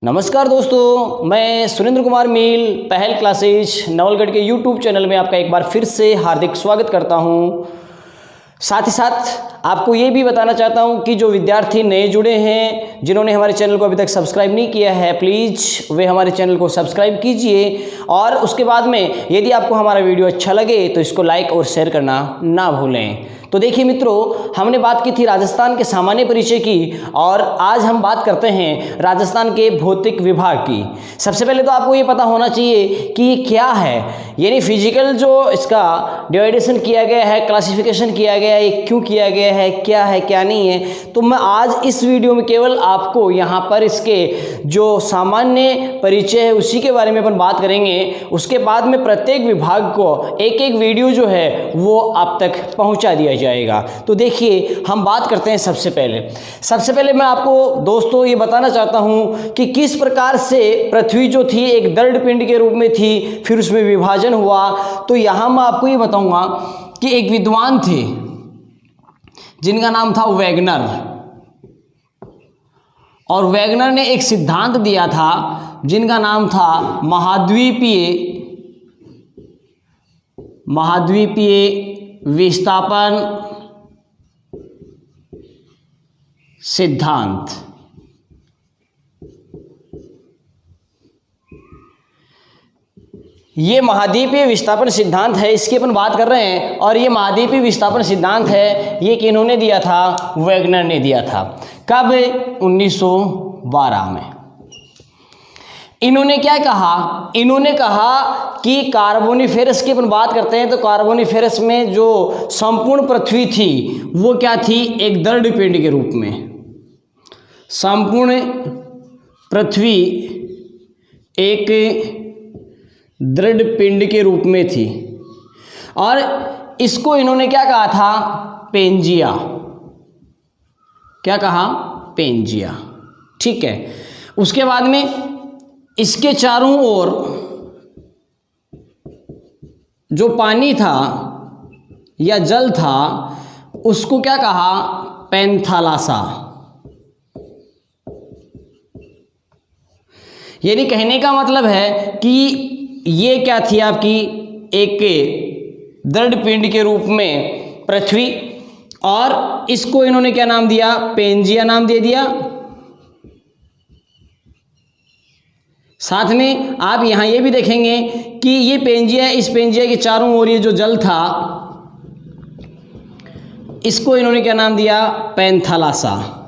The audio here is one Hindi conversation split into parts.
नमस्कार दोस्तों, मैं सुरेंद्र कुमार मील पहल क्लासेज नवलगढ़ के यूट्यूब चैनल में आपका एक बार फिर से हार्दिक स्वागत करता हूं। साथ ही साथ आपको ये भी बताना चाहता हूं कि जो विद्यार्थी नए जुड़े हैं, जिन्होंने हमारे चैनल को अभी तक सब्सक्राइब नहीं किया है, प्लीज़ वे हमारे चैनल को सब्सक्राइब कीजिए। और उसके बाद में यदि आपको हमारा वीडियो अच्छा लगे तो इसको लाइक और शेयर करना ना भूलें। तो देखिए मित्रों, हमने बात की थी राजस्थान के सामान्य परिचय की और आज हम बात करते हैं राजस्थान के भौतिक विभाग की। सबसे पहले तो आपको ये पता होना चाहिए कि ये क्या है, यानी फिजिकल जो इसका डिवाइडेशन किया गया है, क्लासिफिकेशन किया गया है, क्यों किया गया है, क्या नहीं है। तो मैं आज इस वीडियो में केवल आपको यहाँ पर इसके जो सामान्य परिचय है उसी के बारे में अपन बात करेंगे। उसके बाद में प्रत्येक विभाग को एक एक वीडियो जो है वो आप तक पहुँचा दिया जाएगा। तो देखिए, हम बात करते हैं सबसे पहले मैं आपको दोस्तों ये बताना चाहता हूं कि किस प्रकार से पृथ्वी जो थी एक दृढ़ पिंड के रूप में थी, फिर उसमें विभाजन हुआ। तो यहां मैं आपको ये बताऊंगा कि एक विद्वान थे जिनका नाम था वैगनर, और वैगनर ने एक सिद्धांत दिया था जिनका नाम था महाद्वीपीय विस्थापन सिद्धांत। ये महाद्वीपीय विस्थापन सिद्धांत है, इसकी अपन बात कर रहे हैं। और ये महाद्वीपीय विस्थापन सिद्धांत है, ये किन्होंने दिया था? वैगनर ने दिया था। कब? 1912 में। इन्होंने क्या कहा? इन्होंने कहा कि कार्बोनिफेरस की अपन बात करते हैं तो कार्बोनिफेरस में जो संपूर्ण पृथ्वी थी वो क्या थी? एक दृढ़ पिंड के रूप में। संपूर्ण पृथ्वी एक दृढ़ पिंड के रूप में थी और इसको इन्होंने क्या कहा था? पेंजिया। क्या कहा? पेंजिया। ठीक है। उसके बाद में इसके चारों ओर जो पानी था या जल था उसको क्या कहा? पैंथालासा। यानी कहने का मतलब है कि ये क्या थी आपकी? एक दृढ़ पिंड के रूप में पृथ्वी, और इसको इन्होंने क्या नाम दिया? पेंजिया नाम दे दिया। साथ में आप यहाँ ये भी देखेंगे कि ये पेंजिया, इस पेंजिया के चारों ओर ये जो जल था इसको इन्होंने क्या नाम दिया? पैंथालासा।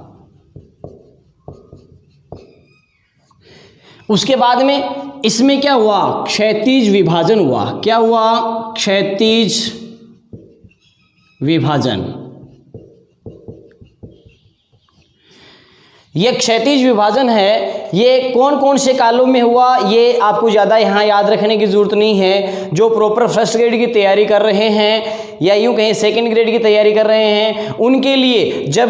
उसके बाद में इसमें क्या हुआ? क्षैतिज विभाजन हुआ। क्या हुआ? क्षैतिज विभाजन। ये क्षैतिज विभाजन है, ये कौन कौन से कालों में हुआ ये आपको ज़्यादा यहाँ याद रखने की ज़रूरत नहीं है। जो प्रॉपर फर्स्ट ग्रेड की तैयारी कर रहे हैं या यूँ कहें सेकंड ग्रेड की तैयारी कर रहे हैं, उनके लिए जब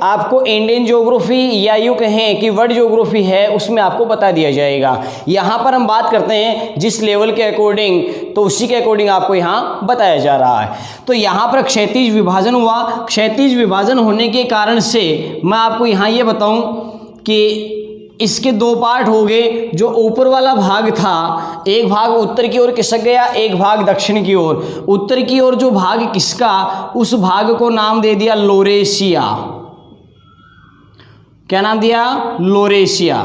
आपको इंडियन ज्योग्राफी या यूँ कहें कि वर्ल्ड ज्योग्राफी है उसमें आपको बता दिया जाएगा। यहाँ पर हम बात करते हैं जिस लेवल के अकॉर्डिंग, तो उसी के अकॉर्डिंग आपको यहाँ बताया जा रहा है। तो यहाँ पर क्षैतिज विभाजन हुआ। क्षैतिज विभाजन होने के कारण से मैं आपको यहाँ ये बताऊँ कि इसके दो पार्ट हो गए। जो ऊपर वाला भाग था, एक भाग उत्तर की ओर खिसक गया, एक भाग दक्षिण की ओर। उत्तर की ओर जो भाग किसका, उस भाग को नाम दे दिया लोरेशिया। क्या नाम दिया? लोरेशिया।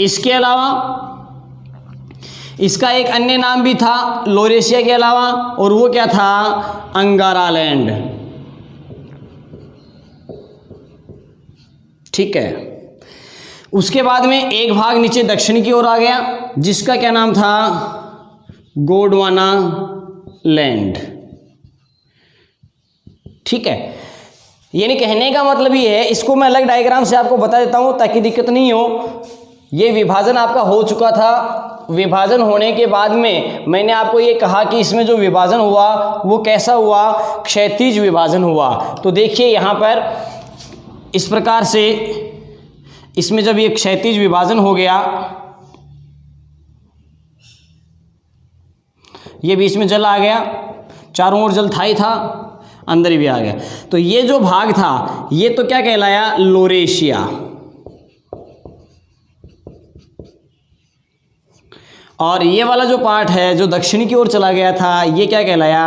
इसके अलावा इसका एक अन्य नाम भी था लोरेशिया के अलावा, और वो क्या था? अंगारालैंड। ठीक है। उसके बाद में एक भाग नीचे दक्षिण की ओर आ गया जिसका क्या नाम था? गोंडवाना लैंड। ठीक है। यानी कहने का मतलब ये है, इसको मैं अलग डायग्राम से आपको बता देता हूं ताकि दिक्कत नहीं हो। ये विभाजन आपका हो चुका था। विभाजन होने के बाद में मैंने आपको ये कहा कि इसमें जो विभाजन हुआ वो कैसा हुआ? क्षैतिज विभाजन हुआ। तो देखिए यहाँ पर इस प्रकार से इसमें जब ये क्षैतिज विभाजन हो गया, ये बीच में जल आ गया, चारों ओर जल था ही था, अंदर भी आ गया। तो ये जो भाग था ये तो क्या कहलाया, लोरेशिया। और ये वाला जो पार्ट है जो दक्षिण की ओर चला गया था, ये क्या कहलाया?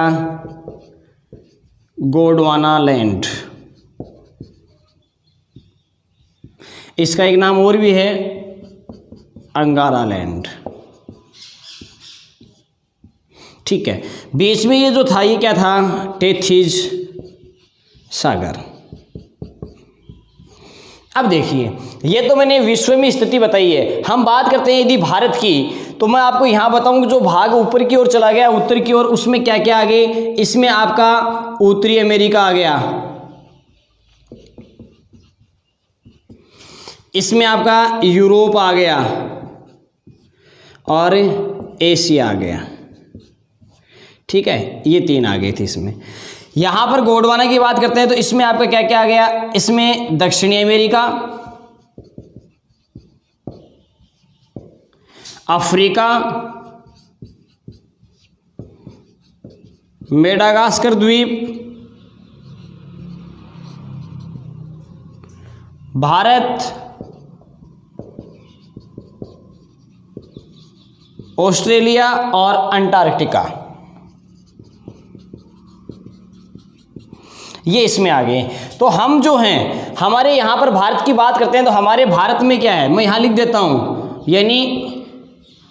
गोंडवाना लैंड। इसका एक नाम और भी है, अंगारा लैंड। ठीक है, बीच में ये जो था ये क्या था? टेथिस सागर। अब देखिए, ये तो मैंने विश्व में स्थिति बताई है। हम बात करते हैं यदि भारत की, तो मैं आपको यहाँ बताऊँ जो भाग ऊपर की ओर चला गया, उत्तर की ओर, उसमें क्या क्या आ गए? इसमें आपका उत्तरी अमेरिका आ गया, इसमें आपका यूरोप आ गया और एशिया आ गया। ठीक है, ये 3 आ गए थे इसमें। यहाँ पर गोंडवाना की बात करते हैं तो इसमें आपका क्या क्या आ गया? इसमें दक्षिणी अमेरिका, अफ्रीका, मेडागास्कर द्वीप, भारत, ऑस्ट्रेलिया और अंटार्कटिका, ये इसमें आ गए। तो हम जो हैं, हमारे यहाँ पर भारत की बात करते हैं तो हमारे भारत में क्या है, मैं यहाँ लिख देता हूँ, यानी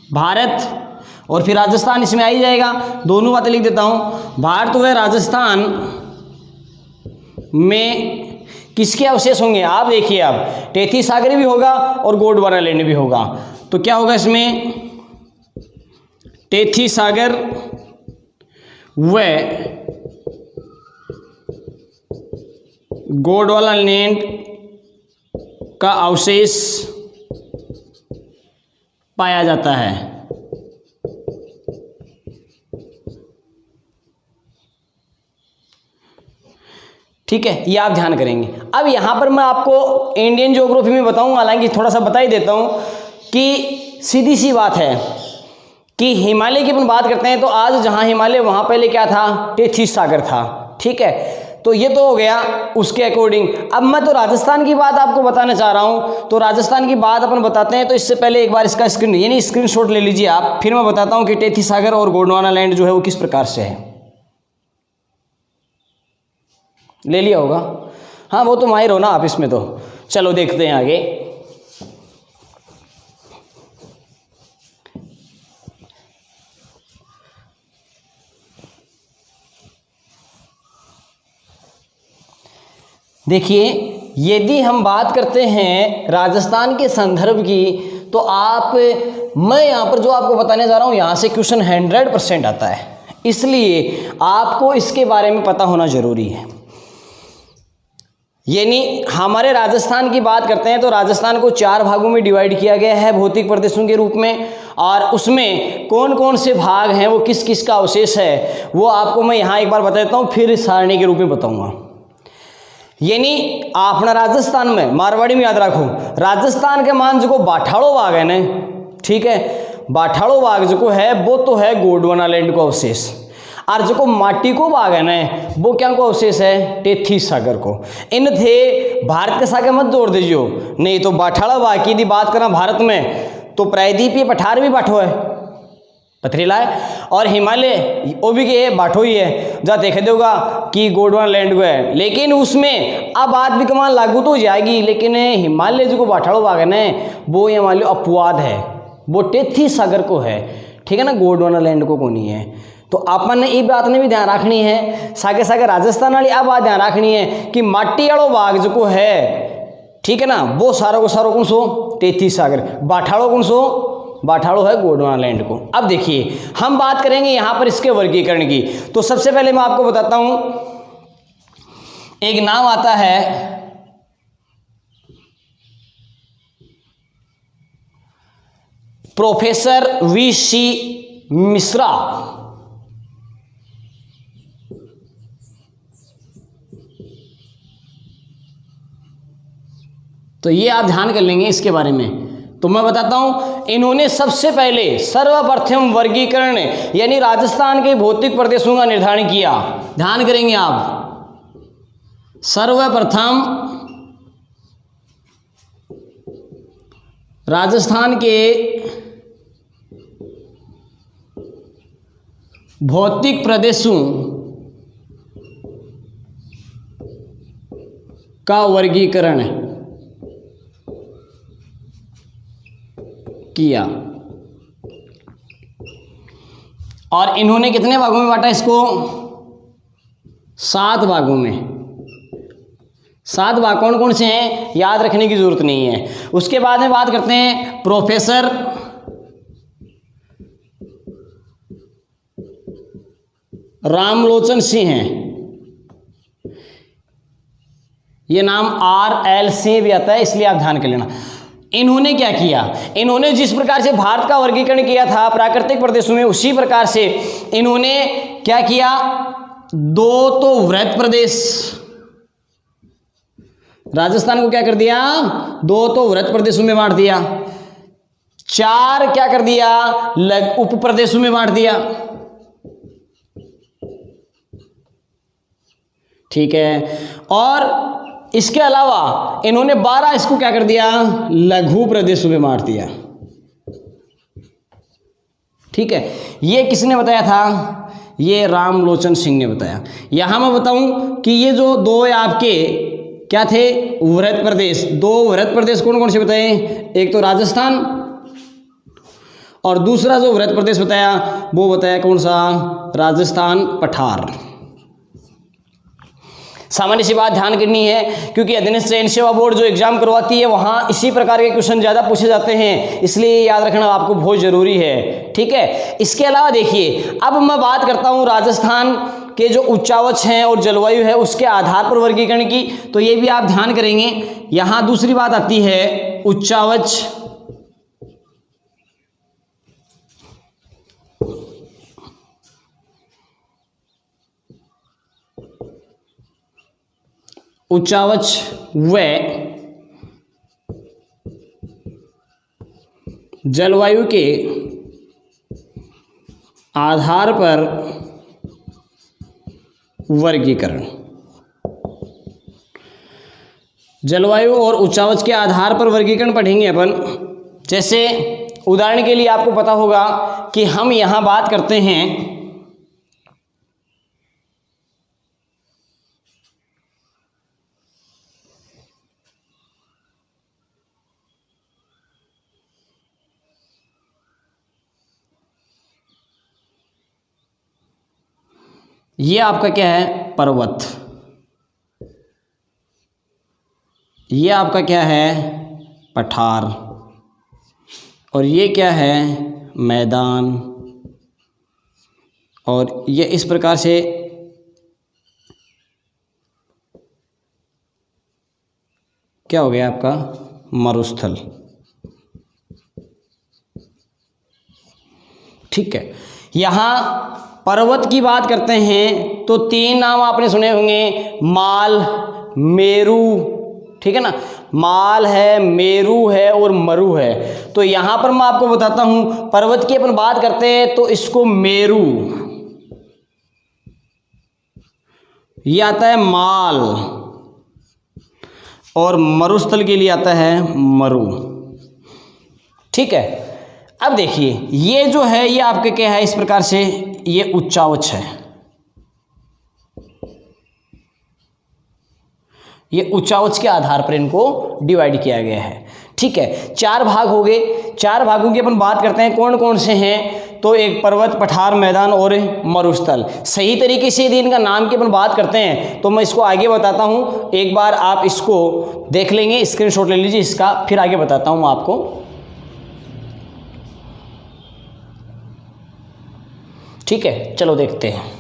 भारत और फिर राजस्थान इसमें आ ही जाएगा, दोनों बातें लिख देता हूँ। भारत व राजस्थान में किसके अवशेष होंगे? आप देखिए, अब टेथी सागर भी होगा और गोंडवाना लैंड भी होगा। तो क्या होगा इसमें? टेथी सागर व गोंडवाना लैंड का अवशेष पाया जाता है। ठीक है, ये आप ध्यान करेंगे। अब यहाँ पर मैं आपको इंडियन ज्योग्राफी में बताऊंगा, हालांकि थोड़ा सा बता ही देता हूँ कि सीधी सी बात है कि हिमालय की अपन बात करते हैं तो आज जहाँ हिमालय वहाँ पहले क्या था? टेथिस सागर था। ठीक है, तो ये तो हो गया उसके अकॉर्डिंग। अब मैं तो राजस्थान की बात आपको बताना चाह रहा हूँ, तो राजस्थान की बात अपन बताते हैं। तो इससे पहले एक बार इसका स्क्रीनशॉट ले लीजिए आप, फिर मैं बताता हूँ कि टेथी सागर और गोंडवाना लैंड जो है वो किस प्रकार से है। ले लिया होगा? हाँ, वो तो माहिर हो ना आप इसमें। तो चलो देखते हैं आगे। देखिए, यदि हम बात करते हैं राजस्थान के संदर्भ की, तो मैं यहाँ पर जो आपको बताने जा रहा हूँ, यहाँ से क्वेश्चन 100% आता है, इसलिए आपको इसके बारे में पता होना जरूरी है। यानी हमारे राजस्थान की बात करते हैं तो राजस्थान को 4 भागों में डिवाइड किया गया है भौतिक प्रदेशों के रूप में, और उसमें कौन कौन से भाग हैं, वो किस किस का अवशेष है, वो आपको मैं यहाँ एक बार बता देता हूँ, फिर सारणी के रूप में बताऊँगा। यानी अपना राजस्थान में, मारवाड़ी में याद रखो, राजस्थान के मान जो बाठाड़ो बाग है ना, ठीक है, बाठाड़ो बाग जो है वो तो है गोंडवाना लैंड को अवशेष, और जो माटी को बाग है ना वो क्या को अवशेष है? टेथीस सागर को। इन थे भारत के सागे मत जोड़ दीजियो, नहीं तो बाठाड़ा बाग की यदि बात करें भारत में तो प्रायद्वीपीय पठार भी बाठो है, पथरीला है, और हिमालय वो भी के बाठो ही है, जहाँ देखे दोगा कि गोंडवाना लैंड को है। लेकिन उसमें अब बात भी कमान लागू तो हो जाएगी, लेकिन हिमालय जो बाठाड़ो बाग है ना वो ये मान लो अपवाद है, वो टेथीस सागर को है। ठीक है ना, गोंडवाना लैंड को नहीं है। तो अपन ने ये बात ने भी ध्यान रखनी है, सागे सागे राजस्थान वाली अब बात ध्यान रखनी है कि माटी वालों बाग जो है, ठीक है ना, वो सारों को सारों कौन सो? टेथीस सागर। बाठाड़ो कौन सो? बाठाड़ो है गोंडवाना लैंड को। अब देखिए, हम बात करेंगे यहाँ पर इसके वर्गीकरण की। तो सबसे पहले मैं आपको बताता हूँ, एक नाम आता है प्रोफेसर वी.सी. मिश्रा। तो ये आप ध्यान कर लेंगे इसके बारे में। तो मैं बताता हूं, इन्होंने सबसे पहले सर्वप्रथम वर्गीकरण यानी राजस्थान के भौतिक प्रदेशों का निर्धारण किया। ध्यान करेंगे आप, सर्वप्रथम राजस्थान के भौतिक प्रदेशों का वर्गीकरण किया। और इन्होंने कितने भागों में बांटा इसको? 7 भागों में। 7 भाग कौन कौन से हैं याद रखने की जरूरत नहीं है। उसके बाद में बात करते हैं प्रोफेसर रामलोचन सिंह हैं। ये नाम RL सिंह भी आता है, इसलिए आप ध्यान कर लेना। इन्होंने क्या किया? इन्होंने जिस प्रकार से भारत का वर्गीकरण किया था प्राकृतिक प्रदेशों में, उसी प्रकार से इन्होंने क्या किया? 2 तो वृहद प्रदेश, राजस्थान को क्या कर दिया? 2 तो वृहद प्रदेशों में बांट दिया। 4 क्या कर दिया? उप प्रदेशों में बांट दिया। ठीक है। और इसके अलावा इन्होंने 12 इसको क्या कर दिया? लघु प्रदेशों में बांट दिया। ठीक है। ये किसने बताया था? ये रामलोचन सिंह ने बताया। यहां मैं बताऊं कि ये जो 2 आपके क्या थे? वृहद प्रदेश। 2 वृहद प्रदेश कौन कौन से बताए? एक तो राजस्थान, और दूसरा जो वृहद प्रदेश बताया वो बताया कौन सा? राजस्थान पठार। सामान्य सी बात ध्यान करनी है, क्योंकि अधीनस्थ चयन सेवा बोर्ड जो एग्जाम करवाती है वहाँ इसी प्रकार के क्वेश्चन ज़्यादा पूछे जाते हैं, इसलिए याद रखना आपको बहुत ज़रूरी है। ठीक है। इसके अलावा देखिए, अब मैं बात करता हूँ राजस्थान के जो उच्चावच हैं और जलवायु है उसके आधार पर वर्गीकरण की, तो ये भी आप ध्यान करेंगे। यहाँ दूसरी बात आती है उच्चावच व जलवायु के आधार पर वर्गीकरण। जलवायु और उच्चावच के आधार पर वर्गीकरण पढ़ेंगे अपन। जैसे उदाहरण के लिए आपको पता होगा कि हम यहां बात करते हैं ये आपका क्या है? पर्वत। ये आपका क्या है? पठार। और ये क्या है? मैदान। और ये इस प्रकार से क्या हो गया आपका? मरुस्थल। ठीक है। यहां पर्वत की बात करते हैं तो 3 नाम आपने सुने होंगे, माल, मेरू। ठीक है ना? माल है, मेरू है और मरु है। तो यहां पर मैं आपको बताता हूं, पर्वत की अपन बात करते हैं तो इसको मेरू, ये आता है माल, और मरुस्थल के लिए आता है मरु। ठीक है। अब देखिए, ये जो है ये आपके क्या है? इस प्रकार से ये उच्चावच है। ये उच्चावच के आधार पर इनको डिवाइड किया गया है। ठीक है। 4 भाग हो गए। 4 भागों की अपन बात करते हैं, कौन कौन से हैं? तो एक पर्वत, पठार, मैदान और मरुस्थल। सही तरीके से यदि इनका नाम की अपन बात करते हैं तो मैं इसको आगे बताता हूं। एक बार आप इसको देख लेंगे, स्क्रीनशॉट ले लीजिए इसका, फिर आगे बताता हूं आपको। ठीक है, चलो देखते हैं।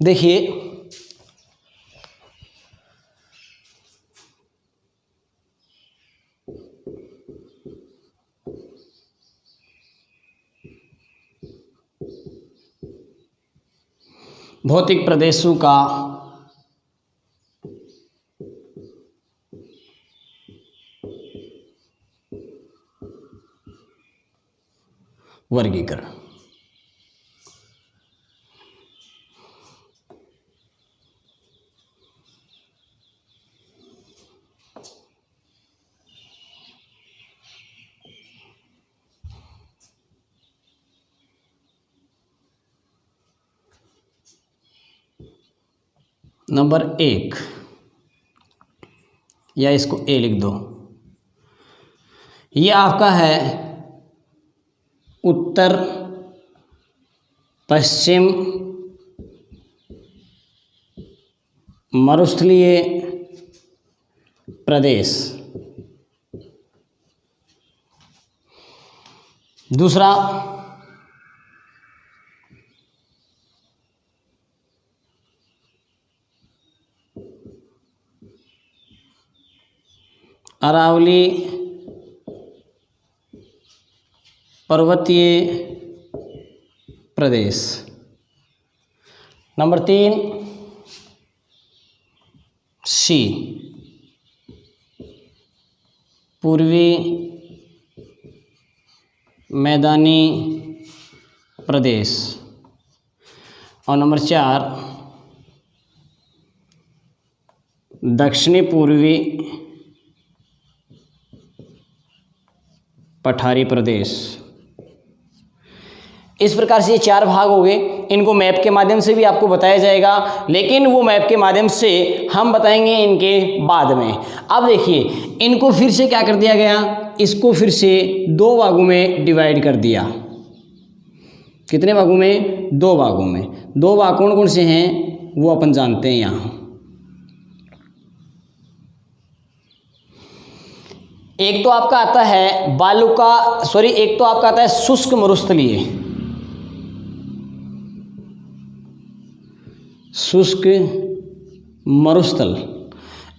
देखिए, भौतिक प्रदेशों का वर्गीकरण। नंबर 1 या इसको ए लिख दो, ये आपका है उत्तर पश्चिम मरुस्थलीय प्रदेश। दूसरा अरावली पर्वतीय प्रदेश। नंबर 3 सी पूर्वी मैदानी प्रदेश। और नंबर 4 दक्षिणी पूर्वी पठारी प्रदेश। इस प्रकार से ये 4 भाग हो गए। इनको मैप के माध्यम से भी आपको बताया जाएगा, लेकिन वो मैप के माध्यम से हम बताएंगे इनके बाद में। अब देखिए, इनको फिर से क्या कर दिया गया, इसको फिर से 2 भागों में डिवाइड कर दिया। कितने भागों में? 2 भागों में। 2 भाग कौन कौन से हैं वो अपन जानते हैं यहाँ। एक तो आपका आता है एक तो आपका आता है शुष्क मरुस्थलीय, शुष्क मरुस्थल।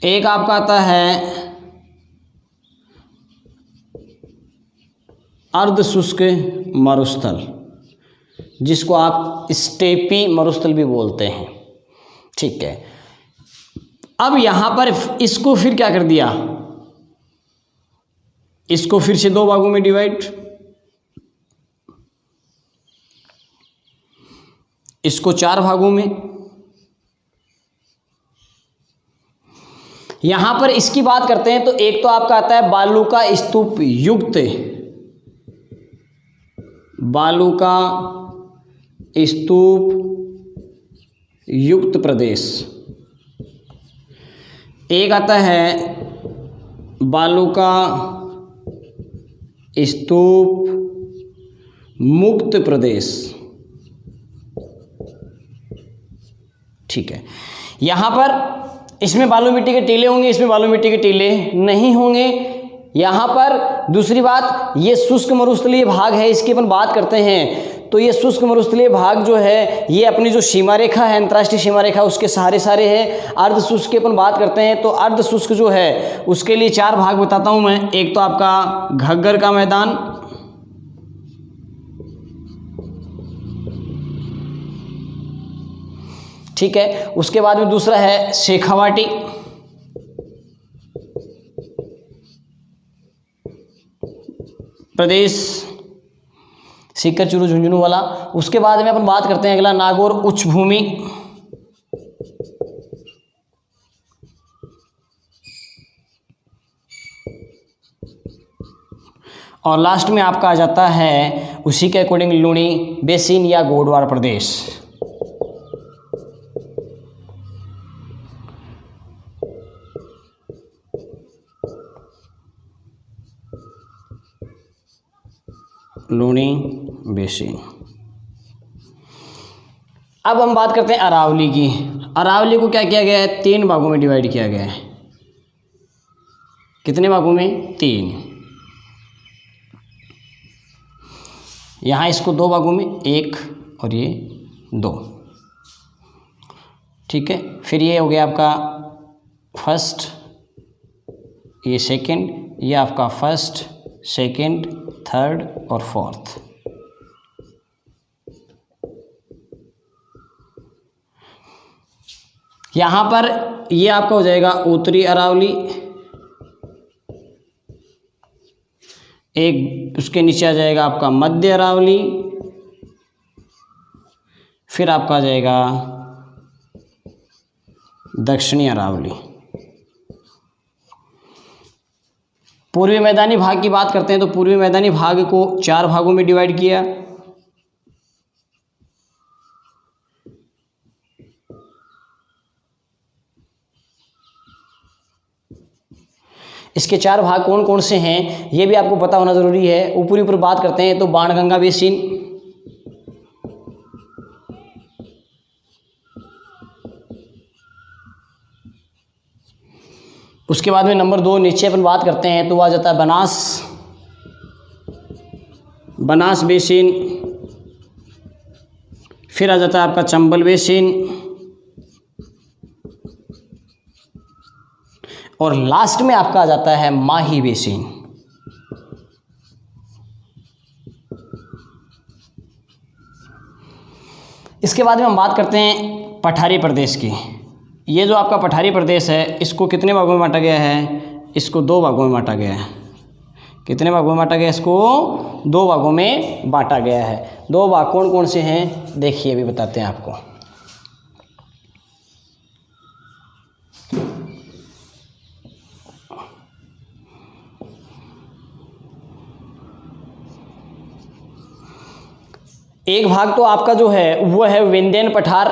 एक आपका आता है अर्ध शुष्क मरुस्थल, जिसको आप स्टेपी मरुस्थल भी बोलते हैं। ठीक है, अब यहां पर इसको फिर क्या कर दिया, इसको फिर से 2 भागों में डिवाइड, इसको 4 भागों में। यहां पर इसकी बात करते हैं तो एक तो आपका आता है बालू का स्तूप युक्त, बालू का स्तूप युक्त प्रदेश। एक आता है बालू का स्तूप मुक्त प्रदेश। ठीक है, यहां पर इसमें बालू मिट्टी के टीले होंगे, इसमें बालू मिट्टी के टीले नहीं होंगे। यहाँ पर दूसरी बात, ये शुष्क मरुस्थलीय भाग है, इसकी अपन बात करते हैं तो ये शुष्क मरुस्थलीय भाग जो है ये अपनी जो सीमा रेखा है, अंतर्राष्ट्रीय सीमा रेखा, उसके सहारे है। अर्ध शुष्क की अपन बात करते हैं तो अर्ध शुष्क जो है उसके लिए 4 भाग बताता हूँ मैं। एक तो आपका घग्गर का मैदान, ठीक है, उसके बाद में दूसरा है शेखावाटी, प्रदेश सीकर चूरू झुंझुनू वाला। उसके बाद में अपन बात करते हैं अगला नागौर उच्च भूमि, और लास्ट में आपका आ जाता है उसी के अकॉर्डिंग लूणी बेसिन या गोडवार प्रदेश। लूणी बेसिन। अब हम बात करते हैं अरावली की। अरावली को क्या किया गया है, 3 भागों में डिवाइड किया गया है। कितने भागों में? 3। यहाँ इसको 2 भागों में, 1 और ये 2। ठीक है, फिर ये हो गया आपका फर्स्ट, ये सेकंड, ये आपका फर्स्ट, सेकंड, थर्ड और फोर्थ। यहाँ पर ये आपका हो जाएगा उत्तरी अरावली, एक उसके नीचे आ जाएगा आपका मध्य अरावली, फिर आपका आ जाएगा दक्षिणी अरावली। पूर्वी मैदानी भाग की बात करते हैं तो पूर्वी मैदानी भाग को 4 भागों में डिवाइड किया। इसके 4 भाग कौन कौन से हैं ये भी आपको पता होना ज़रूरी है। ऊपरी ऊपर बात करते हैं तो बाणगंगा बेसिन, उसके बाद में नंबर 2 नीचे अपन बात करते हैं तो आ जाता है बनास बेसिन, फिर आ जाता है आपका चंबल बेसिन, और लास्ट में आपका आ जाता है माही बेसिन। इसके बाद में हम बात करते हैं पठारी प्रदेश की। ये जो आपका पठारी प्रदेश है इसको कितने भागों में बांटा गया है? इसको 2 भागों में बांटा गया है। कितने भागों में बांटा गया? इसको 2 भागों में बांटा गया है। 2 भाग कौन कौन से हैं देखिए अभी बताते हैं आपको। एक भाग तो आपका जो है वो है विंध्यन पठार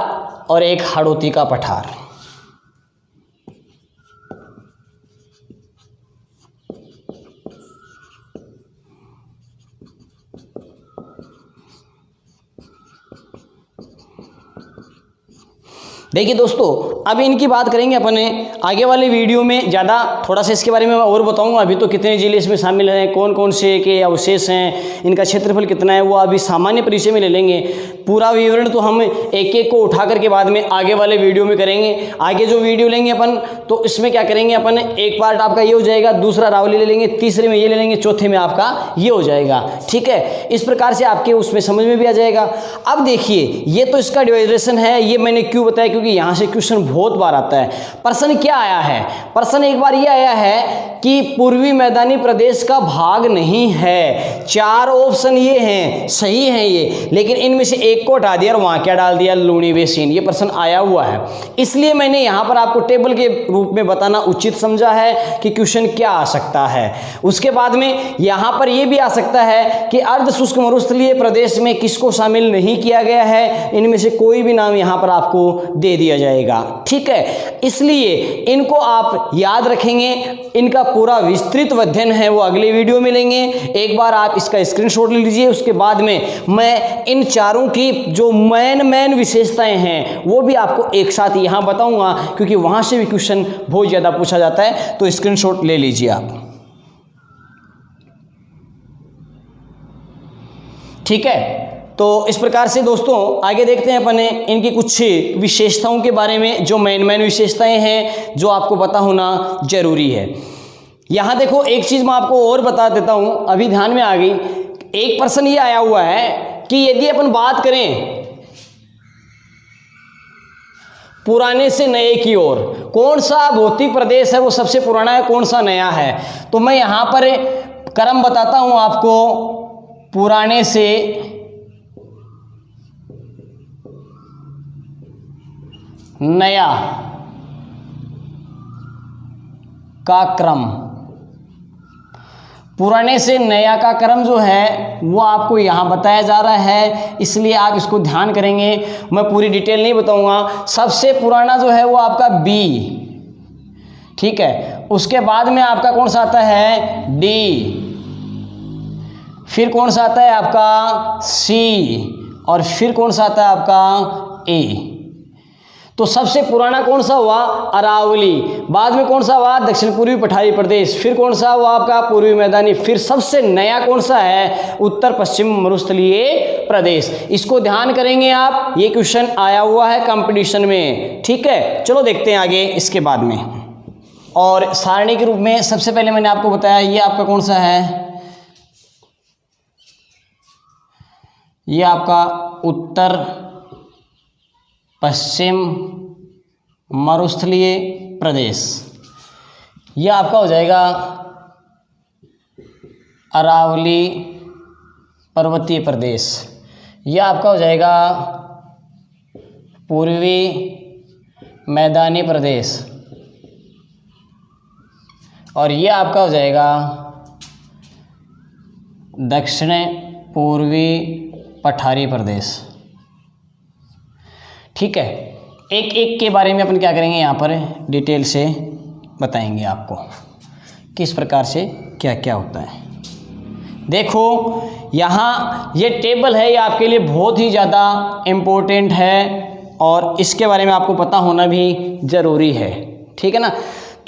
और एक हाड़ौती का पठार। देखिए दोस्तों, अभी इनकी बात करेंगे अपने आगे वाले वीडियो में। ज़्यादा थोड़ा सा इसके बारे में मैं और बताऊंगा। अभी तो कितने जिले इसमें शामिल हैं, कौन कौन से के अवशेष हैं, इनका क्षेत्रफल कितना है, वो अभी सामान्य परिचय में ले लेंगे। पूरा विवरण तो हम एक एक को उठा करके बाद में आगे वाले वीडियो में करेंगे। आगे जो वीडियो लेंगे अपन तो इसमें क्या करेंगे अपन, एक पार्ट आपका ये हो जाएगा, दूसरा अरावली ले लेंगे, तीसरे में ये ले लेंगे, चौथे में आपका ये हो जाएगा। ठीक है, इस प्रकार से आपके उसमें समझ में भी आ जाएगा। अब देखिए, ये तो इसका डिवाइडेशन है। ये मैंने क्यों बताया, क्योंकि यहाँ से क्वेश्चन बहुत बार आता है। प्रश्न क्या आया है? प्रश्न एक बार ये आया है कि पूर्वी मैदानी प्रदेश का भाग नहीं है। 4 ऑप्शन ये हैं, सही हैं ये, लेकिन इनमें से एक को हटा दिया और वहां क्या डाल दिया, लूणी बेसिन। ये प्रश्न आया हुआ है, इसलिए मैंने यहां पर आपको टेबल के रूप में बताना उचित समझा है कि क्वेश्चन क्या आ सकता है। उसके बाद में यहां पर यह भी आ सकता है कि अर्ध शुष्क मरुस्थलीय प्रदेश में किसको शामिल नहीं किया गया है। इनमें से कोई भी नाम यहां पर आपको दे दिया जाएगा। ठीक है, इसलिए इनको आप याद रखेंगे। इनका पूरा विस्तृत अध्ययन है वो अगले वीडियो में लेंगे। एक बार आप इसका स्क्रीनशॉट ले लीजिए। उसके बाद में मैं इन चारों की जो मेन विशेषताएं हैं वो भी आपको एक साथ यहां बताऊंगा, क्योंकि वहां से भी क्वेश्चन बहुत ज्यादा पूछा जाता है। तो स्क्रीनशॉट ले लीजिए आप। ठीक है, तो इस प्रकार से दोस्तों आगे देखते हैं अपने इनकी कुछ विशेषताओं के बारे में, जो मेन विशेषताएं हैं जो आपको पता होना जरूरी है। यहां देखो, एक चीज मैं आपको और बता देता हूं, अभी ध्यान में आ गई। एक प्रश्न ये आया हुआ है कि यदि अपन बात करें पुराने से नए की ओर, कौन सा भौतिक प्रदेश है वो सबसे पुराना है, कौन सा नया है, तो मैं यहां पर क्रम बताता हूं आपको। पुराने से नया का क्रम, पुराने से नया का क्रम जो है वो आपको यहाँ बताया जा रहा है, इसलिए आप इसको ध्यान करेंगे। मैं पूरी डिटेल नहीं बताऊंगा। सबसे पुराना जो है वो आपका बी, ठीक है। उसके बाद में आपका कौन सा आता है, डी, फिर कौन सा आता है आपका सी, और फिर कौन सा आता है आपका ए। तो सबसे पुराना कौन सा हुआ, अरावली। बाद में कौन सा हुआ, दक्षिण पूर्वी पठारी प्रदेश। फिर कौन सा हुआ आपका पूर्वी मैदानी। फिर सबसे नया कौन सा है, उत्तर पश्चिम मरुस्थलीय प्रदेश। इसको ध्यान करेंगे आप, ये क्वेश्चन आया हुआ है कंपटीशन में। ठीक है, चलो देखते हैं आगे इसके बाद में। और सारणी के रूप में सबसे पहले मैंने आपको बताया ये आपका कौन सा है, ये आपका उत्तर पश्चिम मरुस्थलीय प्रदेश। यह आपका हो जाएगा अरावली पर्वतीय प्रदेश, यह आपका हो जाएगा पूर्वी मैदानी प्रदेश, और यह आपका हो जाएगा दक्षिण पूर्वी पठारी प्रदेश। ठीक है, एक एक के बारे में अपन क्या करेंगे, यहाँ पर डिटेल से बताएंगे आपको किस प्रकार से क्या क्या होता है। देखो यहाँ ये टेबल है, ये आपके लिए बहुत ही ज़्यादा इम्पोर्टेंट है और इसके बारे में आपको पता होना भी ज़रूरी है। ठीक है ना।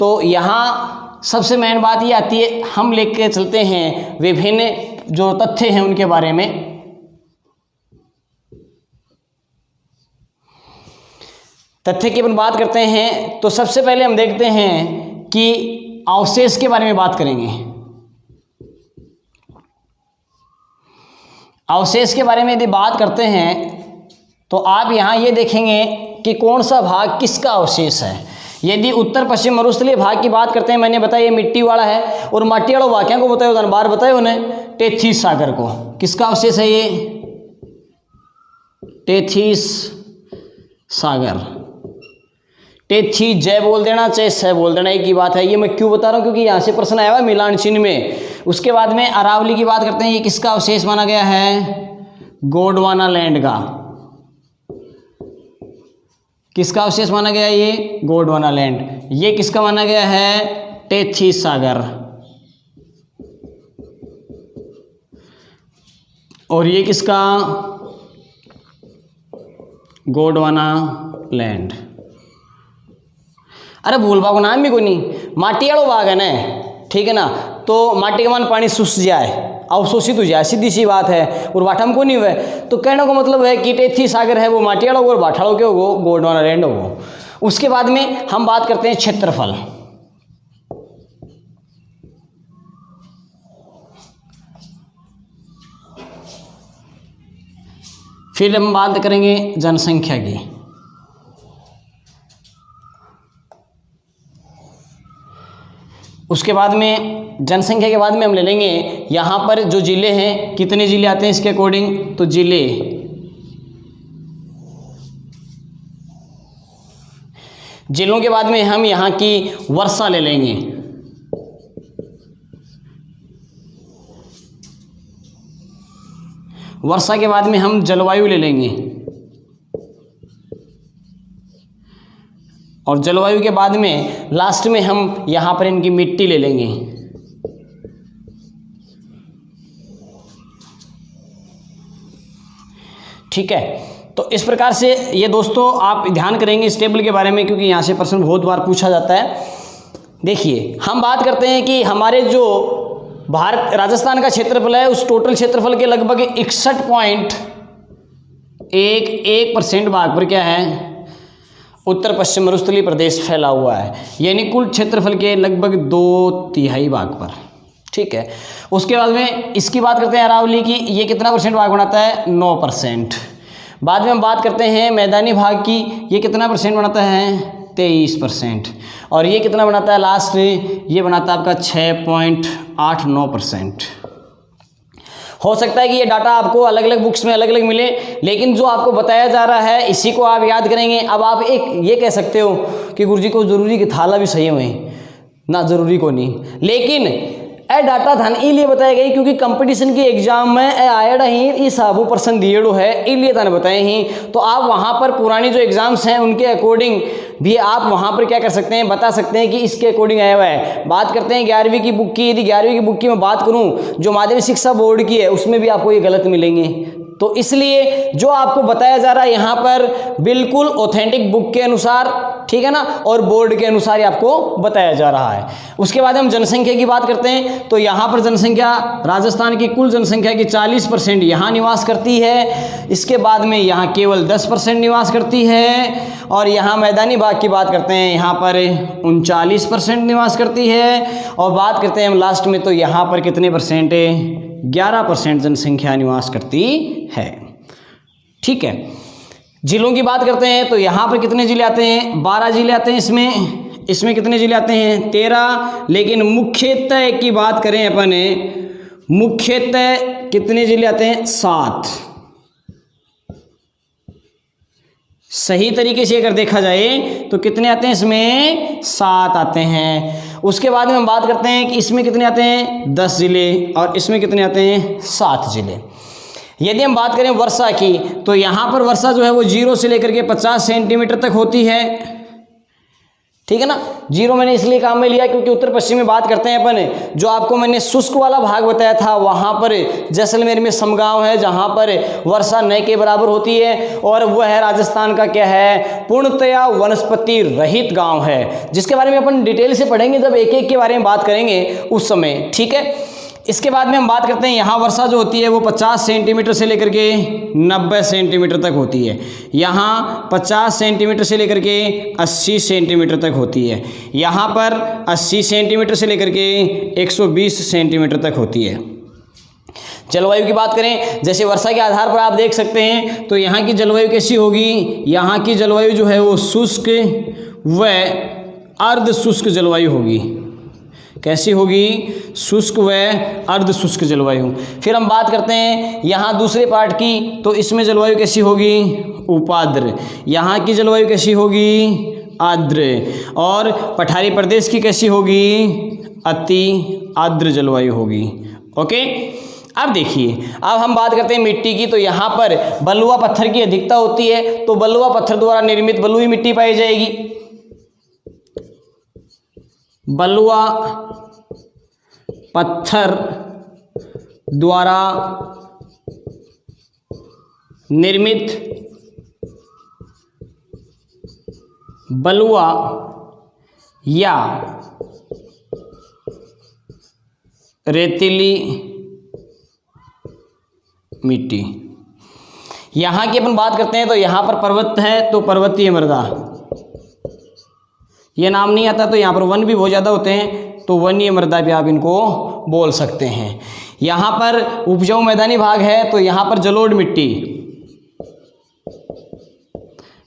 तो यहाँ सबसे मेन बात ये आती है, हम लेके चलते हैं विभिन्न जो तथ्य हैं उनके बारे में। तथ्य की अपन बात करते हैं तो सबसे पहले हम देखते हैं कि अवशेष के बारे में बात करेंगे। अवशेष के बारे में यदि बात करते हैं तो आप यहाँ ये देखेंगे कि कौन सा भाग किसका अवशेष है। यदि उत्तर पश्चिम मरुस्थलीय भाग की बात करते हैं, मैंने बताया ये मिट्टी वाला है, और माटी वाला वाक्या को बताया धनबाद बताए उन्हें टेथीस सागर को, किसका अवशेष है ये, टेथीस सागर। टेथी जय बोल देना चाहे सह बोल देना, एक ही बात है। ये मैं क्यों बता रहा हूँ, क्योंकि यहाँ से प्रश्न आया हुआ मिलान चिन्ह में। उसके बाद में अरावली की बात करते हैं, ये किसका अवशेष माना गया है, गोंडवाना लैंड का। किसका अवशेष माना गया है, ये गोंडवाना लैंड। ये किसका माना गया है, टेथीस सागर। और ये किसका, गोंडवाना लैंड। अरे भूलबा को नाम भी कोई नहीं, माटी वालों बाग है ना, ठीक है ना। तो माटी के मान पानी सुस जाए, अवशोषित हो जाए, सीधी सी बात है, और बाठम को नहीं हुए। तो कहने का मतलब है कि टेथीस सागर है वो माटी वाला और बाठाड़ों के हो, गोंडवाना लैंड हो। उसके बाद में हम बात करते हैं क्षेत्रफल। फिर हम बात करेंगे जनसंख्या की। उसके बाद में जनसंख्या के बाद में हम ले लेंगे यहाँ पर जो जिले हैं, कितने जिले आते हैं इसके अकॉर्डिंग, तो जिले जिलों के बाद में हम यहाँ की वर्षा ले लेंगे। वर्षा के बाद में हम जलवायु ले लेंगे, और जलवायु के बाद में लास्ट में हम यहाँ पर इनकी मिट्टी ले लेंगे। ठीक है, तो इस प्रकार से ये दोस्तों आप ध्यान करेंगे इस टेबल के बारे में, क्योंकि यहाँ से प्रश्न बहुत बार पूछा जाता है। देखिए हम बात करते हैं कि हमारे जो भारत राजस्थान का क्षेत्रफल है, उस टोटल क्षेत्रफल के लगभग 61.11% भाग पर क्या है, उत्तर पश्चिम मरुस्थलीय प्रदेश फैला हुआ है, यानी कुल क्षेत्रफल के लगभग 2/3 भाग पर। ठीक है, उसके बाद में इसकी बात करते हैं अरावली की, ये कितना परसेंट भाग बनाता है, 9%। बाद में हम बात करते हैं मैदानी भाग की, ये कितना परसेंट बनाता है, 23%। और ये कितना बनाता है लास्ट, ये बनाता है आपका 6.89%। हो सकता है कि ये डाटा आपको अलग अलग बुक्स में अलग अलग मिले, लेकिन जो आपको बताया जा रहा है इसी को आप याद करेंगे। अब आप एक ये कह सकते हो कि गुरुजी को जरूरी कि थाला भी सही हुए ना, जरूरी को नहीं, लेकिन ए डाटा धन इसलिए बताया गई क्योंकि कंपटीशन के एग्जाम में आया ही इस साबु प्रश्न दिएड़ो है, इसलिए तन बताए ही। तो आप वहाँ पर पुरानी जो एग्जाम्स हैं उनके अकॉर्डिंग भी आप वहाँ पर क्या कर सकते हैं, बता सकते हैं कि इसके अकॉर्डिंग आया हुआ है। बात करते हैं 11वीं की बुक की, यदि 11वीं की बुक की मैं बात करूँ जो माध्यमिक शिक्षा बोर्ड की है, उसमें भी आपको ये गलत मिलेंगे। तो इसलिए जो आपको बताया जा रहा है यहाँ पर बिल्कुल ऑथेंटिक बुक के अनुसार, ठीक है ना, और बोर्ड के अनुसार ही आपको बताया जा रहा है। उसके बाद हम जनसंख्या की बात करते हैं, तो यहाँ पर जनसंख्या राजस्थान की कुल जनसंख्या की 40% यहाँ निवास करती है। इसके बाद में यहाँ केवल 10% निवास करती है, और यहाँ मैदानी भाग की बात करते हैं, यहाँ पर 39% निवास करती है। और बात करते हैं हम लास्ट में, तो यहाँ पर कितने परसेंट है, 11% जनसंख्या निवास करती है। ठीक है, जिलों की बात करते हैं तो यहाँ पर कितने जिले आते हैं, 12 जिले आते हैं। इसमें कितने जिले आते हैं, 13। लेकिन मुख्यतः की बात करें अपन मुख्यतः कितने जिले आते हैं? 7। सही तरीके से अगर देखा जाए तो कितने आते हैं इसमें? 7 आते हैं। उसके बाद में हम बात करते हैं कि इसमें कितने आते हैं? 10 जिले, और इसमें कितने आते हैं? 7 जिले। यदि हम बात करें वर्षा की तो यहाँ पर वर्षा जो है वो 0 से लेकर के 50 सेंटीमीटर तक होती है, ठीक है ना। 0 मैंने इसलिए काम में लिया क्योंकि उत्तर पश्चिम में बात करते हैं अपन, जो आपको मैंने शुष्क वाला भाग बताया था वहाँ पर जैसलमेर में समगांव है जहाँ पर वर्षा न के बराबर होती है, और वह है राजस्थान का क्या है? पूर्णतया वनस्पति रहित गांव है, जिसके बारे में अपन डिटेल से पढ़ेंगे जब एक एक के बारे में बात करेंगे उस समय, ठीक है। इसके बाद में हम बात करते हैं यहाँ वर्षा जो होती है वो 50 सेंटीमीटर से लेकर के 90 सेंटीमीटर तक होती है। यहाँ 50 सेंटीमीटर से लेकर के 80 सेंटीमीटर तक होती है। यहाँ पर 80 सेंटीमीटर से लेकर के 120 सेंटीमीटर तक होती है। जलवायु की बात करें, जैसे वर्षा के आधार पर आप देख सकते हैं तो यहाँ की जलवायु कैसी होगी? यहाँ की जलवायु जो है वो शुष्क व अर्ध शुष्क जलवायु होगी। कैसी होगी? शुष्क व अर्ध शुष्क जलवायु। फिर हम बात करते हैं यहाँ दूसरे पार्ट की, तो इसमें जलवायु कैसी होगी? उपाद्र। यहाँ की जलवायु कैसी होगी? आर्द्र। और पठारी प्रदेश की कैसी होगी? अति आर्द्र जलवायु होगी। ओके, अब देखिए, अब हम बात करते हैं मिट्टी की, तो यहाँ पर बलुआ पत्थर की अधिकता होती है, तो बलुआ पत्थर द्वारा निर्मित बलुई मिट्टी पाई जाएगी। बलुआ पत्थर द्वारा निर्मित बलुआ या रेतीली मिट्टी। यहाँ की अपन बात करते हैं तो यहाँ पर पर्वत है तो पर्वतीय मृदा, ये नाम नहीं आता, तो यहाँ पर वन भी बहुत ज़्यादा होते हैं तो वन्य मृदा भी आप इनको बोल सकते हैं। यहाँ पर उपजाऊ मैदानी भाग है तो यहाँ पर जलोढ़ मिट्टी,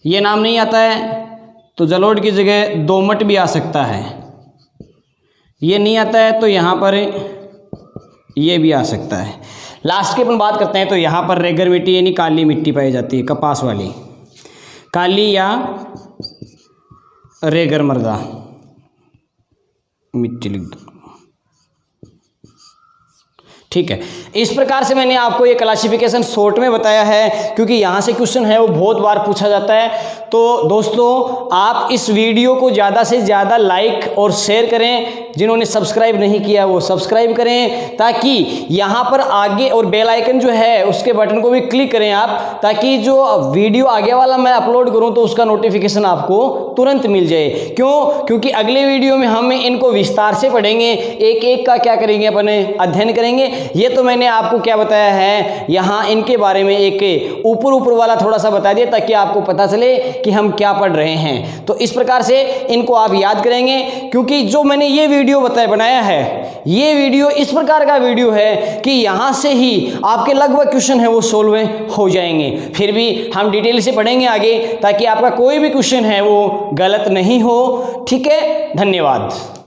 ये नाम नहीं आता है तो जलोढ़ की जगह दोमट भी आ सकता है। ये नहीं आता है तो यहाँ पर ये भी आ सकता है। लास्ट की अपन बात करते हैं तो यहाँ पर रेगर मिट्टी यानी काली मिट्टी पाई जाती है, कपास वाली, काली या रेगर मृदा मिट्टी लिख दो, ठीक है। इस प्रकार से मैंने आपको ये क्लासिफिकेशन शॉर्ट में बताया है क्योंकि यहाँ से क्वेश्चन है वो बहुत बार पूछा जाता है। तो दोस्तों आप इस वीडियो को ज़्यादा से ज़्यादा लाइक और शेयर करें, जिन्होंने सब्सक्राइब नहीं किया वो सब्सक्राइब करें, ताकि यहाँ पर आगे और बेल आइकन जो है उसके बटन को भी क्लिक करें आप, ताकि जो वीडियो आगे वाला मैं अपलोड करूँ तो उसका नोटिफिकेशन आपको तुरंत मिल जाए। क्यों? क्योंकि अगले वीडियो में हम इनको विस्तार से पढ़ेंगे, एक एक का क्या करेंगे, अपने अध्ययन करेंगे। ये तो मैंने आपको क्या बताया है, यहाँ इनके बारे में एक ऊपर वाला थोड़ा सा बता दिया ताकि आपको पता चले कि हम क्या पढ़ रहे हैं। तो इस प्रकार से इनको आप याद करेंगे, क्योंकि जो मैंने ये वीडियो बनाया है, ये वीडियो इस प्रकार का वीडियो है कि यहाँ से ही आपके लगभग क्वेश्चन है वो सोल्व हो जाएंगे। फिर भी हम डिटेल से पढ़ेंगे आगे ताकि आपका कोई भी क्वेश्चन है वो गलत नहीं हो, ठीक है। धन्यवाद।